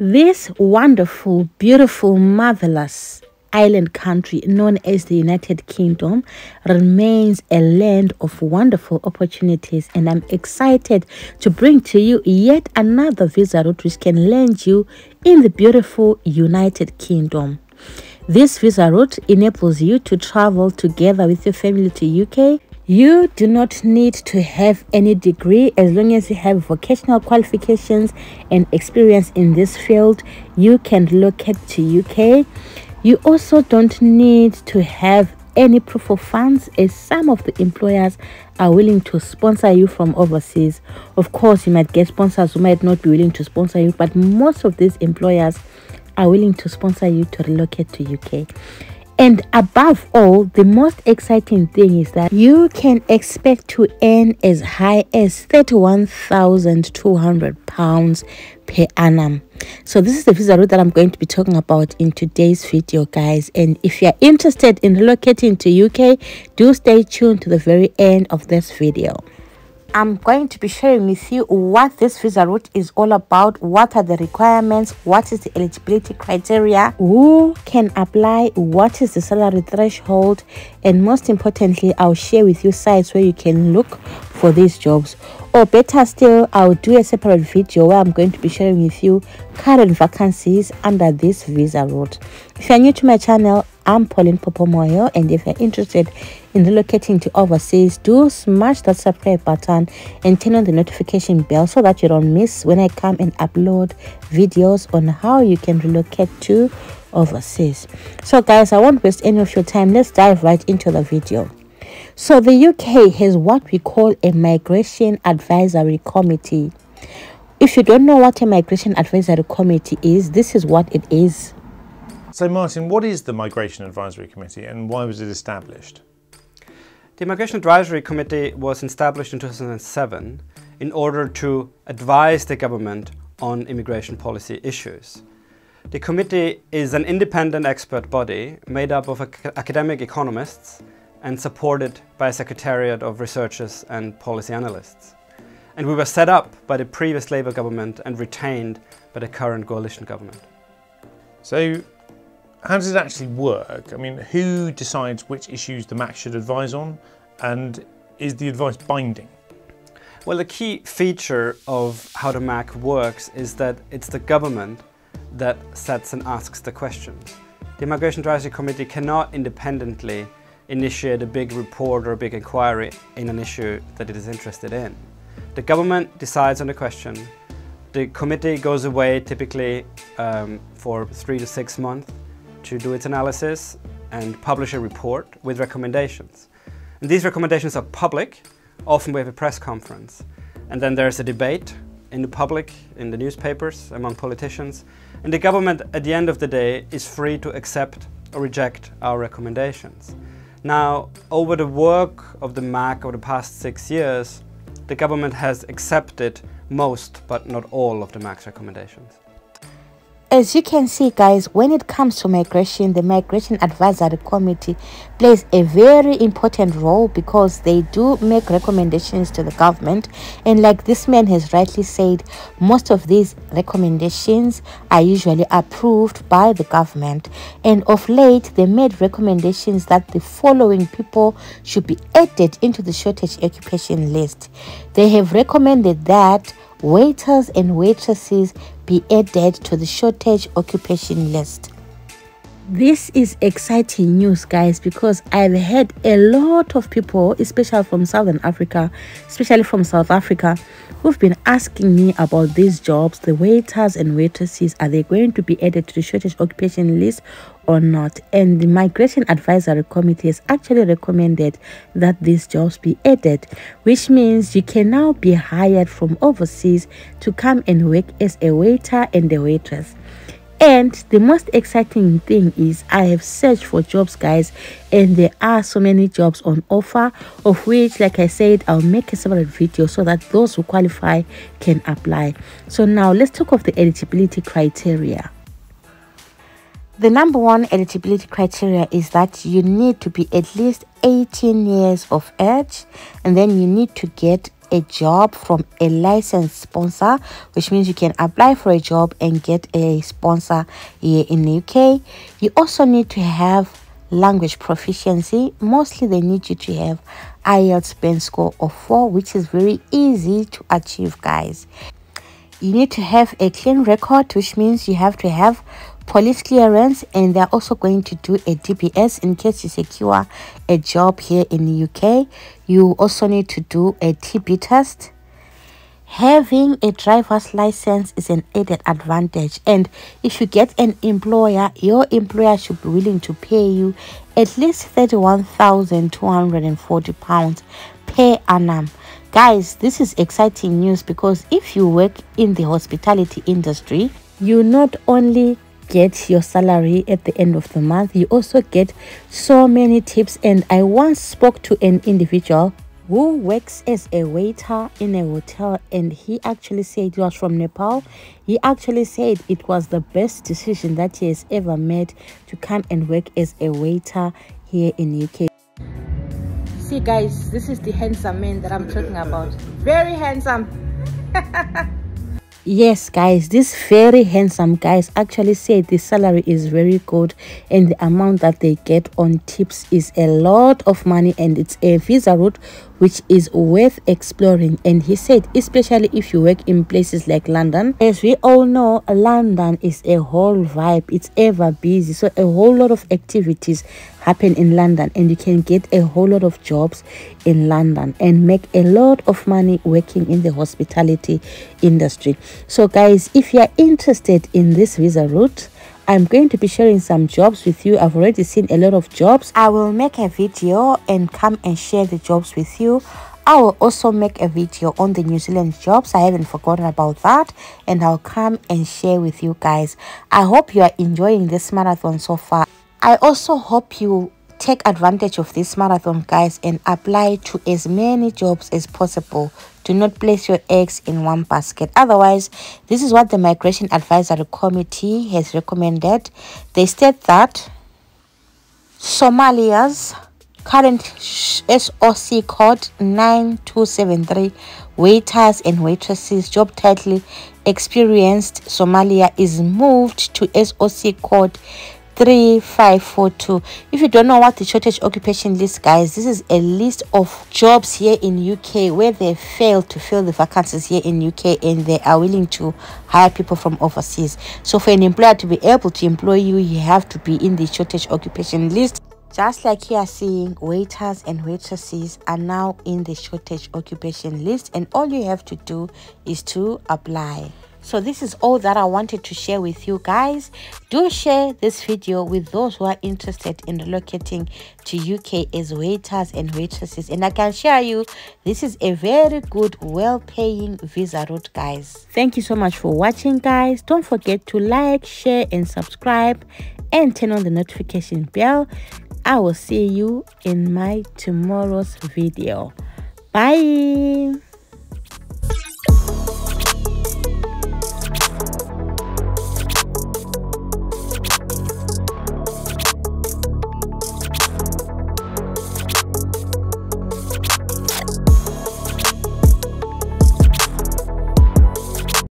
This wonderful, beautiful, marvelous island country known as the United Kingdom remains a land of wonderful opportunities, and I'm excited to bring to you yet another visa route which can land you in the beautiful United Kingdom. This visa route enables you to travel together with your family to UK. You do not need to have any degree. As long as you have vocational qualifications and experience in this field, you can relocate to UK. You also don't need to have any proof of funds, as some of the employers are willing to sponsor you from overseas. Of course, you might get sponsors who might not be willing to sponsor you, but most of these employers are willing to sponsor you to relocate to UK. And above all, the most exciting thing is that you can expect to earn as high as £31,200 per annum. So this is the visa route that I'm going to be talking about in today's video, guys. And if you're interested in relocating to UK, do stay tuned to the very end of this video. I'm going to be sharing with you what this visa route is all about, what are the requirements, what is the eligibility criteria, who can apply, what is the salary threshold, and most importantly, I'll share with you sites where you can look for these jobs. Or better still, I'll do a separate video where I'm going to be sharing with you current vacancies under this visa route. If you're new to my channel, I'm Pauline Popomoyo, and if you're interested in relocating to overseas, do smash that subscribe button and turn on the notification bell so that you don't miss when I come and upload videos on how you can relocate to overseas. So guys, I won't waste any of your time. Let's dive right into the video. So the UK has what we call a Migration Advisory Committee. If you don't know what a Migration Advisory Committee is, this is what it is. So Martin, what is the Migration Advisory Committee and why was it established? The Migration Advisory Committee was established in 2007 in order to advise the government on immigration policy issues. The committee is an independent expert body made up of academic economists and supported by a secretariat of researchers and policy analysts. And we were set up by the previous Labour government and retained by the current coalition government. So how does it actually work? I mean, who decides which issues the MAC should advise on, and is the advice binding? Well, the key feature of how the MAC works is that it's the government that sets and asks the questions. The Migration Advisory Committee cannot independently initiate a big report or a big inquiry in an issue that it is interested in. The government decides on the question. The committee goes away typically for 3 to 6 months to do its analysis and publish a report with recommendations. And these recommendations are public. Often we have a press conference. And then there's a debate in the public, in the newspapers, among politicians. And the government, at the end of the day, is free to accept or reject our recommendations. Now, over the work of the MAC over the past 6 years, the government has accepted most, but not all, of the MAC's recommendations. As you can see, guys, when it comes to migration, the Migration Advisory Committee plays a very important role because they do make recommendations to the government. And like this man has rightly said, most of these recommendations are usually approved by the government. And of late, they made recommendations that the following people should be added into the shortage occupation list. They have recommended that waiters and waitresses be added to the shortage occupation list. This is exciting news, guys, because I've had a lot of people, especially from South Africa, who've been asking me about these jobs, the waiters and waitresses. Are they going to be added to the shortage occupation list or not? And the Migration Advisory Committee has actually recommended that these jobs be added, which means you can now be hired from overseas to come and work as a waiter and a waitress. And the most exciting thing is I have searched for jobs, guys, and there are so many jobs on offer, of which, like I said, I'll make a separate video so that those who qualify can apply. So now let's talk of the eligibility criteria. The number one eligibility criteria is that you need to be at least 18 years of age, and then you need to get a job from a licensed sponsor, which means you can apply for a job and get a sponsor here in the UK. You also need to have language proficiency. Mostly they need you to have IELTS band score of 4, which is very easy to achieve, guys. You need to have a clean record, which means you have to have police clearance, and they're also going to do a DBS in case you secure a job here in the UK. You also need to do a TB test. Having a driver's license is an added advantage, and if you get an employer, your employer should be willing to pay you at least £31,240 per annum. Guys, this is exciting news, because if you work in the hospitality industry, you not only get your salary at the end of the month, you also get so many tips. And I once spoke to an individual who works as a waiter in a hotel, and he actually said, he was from Nepal, he actually said it was the best decision that he has ever made to come and work as a waiter here in UK. See guys, this is the handsome man that I'm talking about. Very handsome. Yes guys, this very handsome guys actually said the salary is very good, and the amount that they get on tips is a lot of money, and it's a visa route which is worth exploring. And he said, especially if you work in places like London, as we all know, London is a whole vibe, it's ever busy, so a whole lot of activities happen in London, and you can get a whole lot of jobs in London and make a lot of money working in the hospitality industry. So guys, if you are interested in this visa route, I'm going to be sharing some jobs with you. I've already seen a lot of jobs. I will make a video and come and share the jobs with you. I will also make a video on the New Zealand jobs. I haven't forgotten about that, and I'll come and share with you guys. I hope you are enjoying this marathon so far. I also hope you take advantage of this marathon, guys, and apply to as many jobs as possible. Do not place your eggs in one basket. Otherwise, this is what the Migration Advisory Committee has recommended. They state that Somalia's current SOC code 9273 waiters and waitresses job title experienced Somalia is moved to SOC code 3542. If you don't know what the shortage occupation list, guys, this is a list of jobs here in UK where they failed to fill the vacancies here in UK, and they are willing to hire people from overseas. So for an employer to be able to employ you, you have to be in the shortage occupation list. Just like you are seeing, waiters and waitresses are now in the shortage occupation list, and all you have to do is to apply. So this is all that I wanted to share with you guys. Do share this video with those who are interested in relocating to UK as waiters and waitresses, and I can share you, this is a very good, well-paying visa route, guys. Thank you so much for watching, guys. Don't forget to like, share and subscribe, and turn on the notification bell. I will see you in my tomorrow's video. Bye.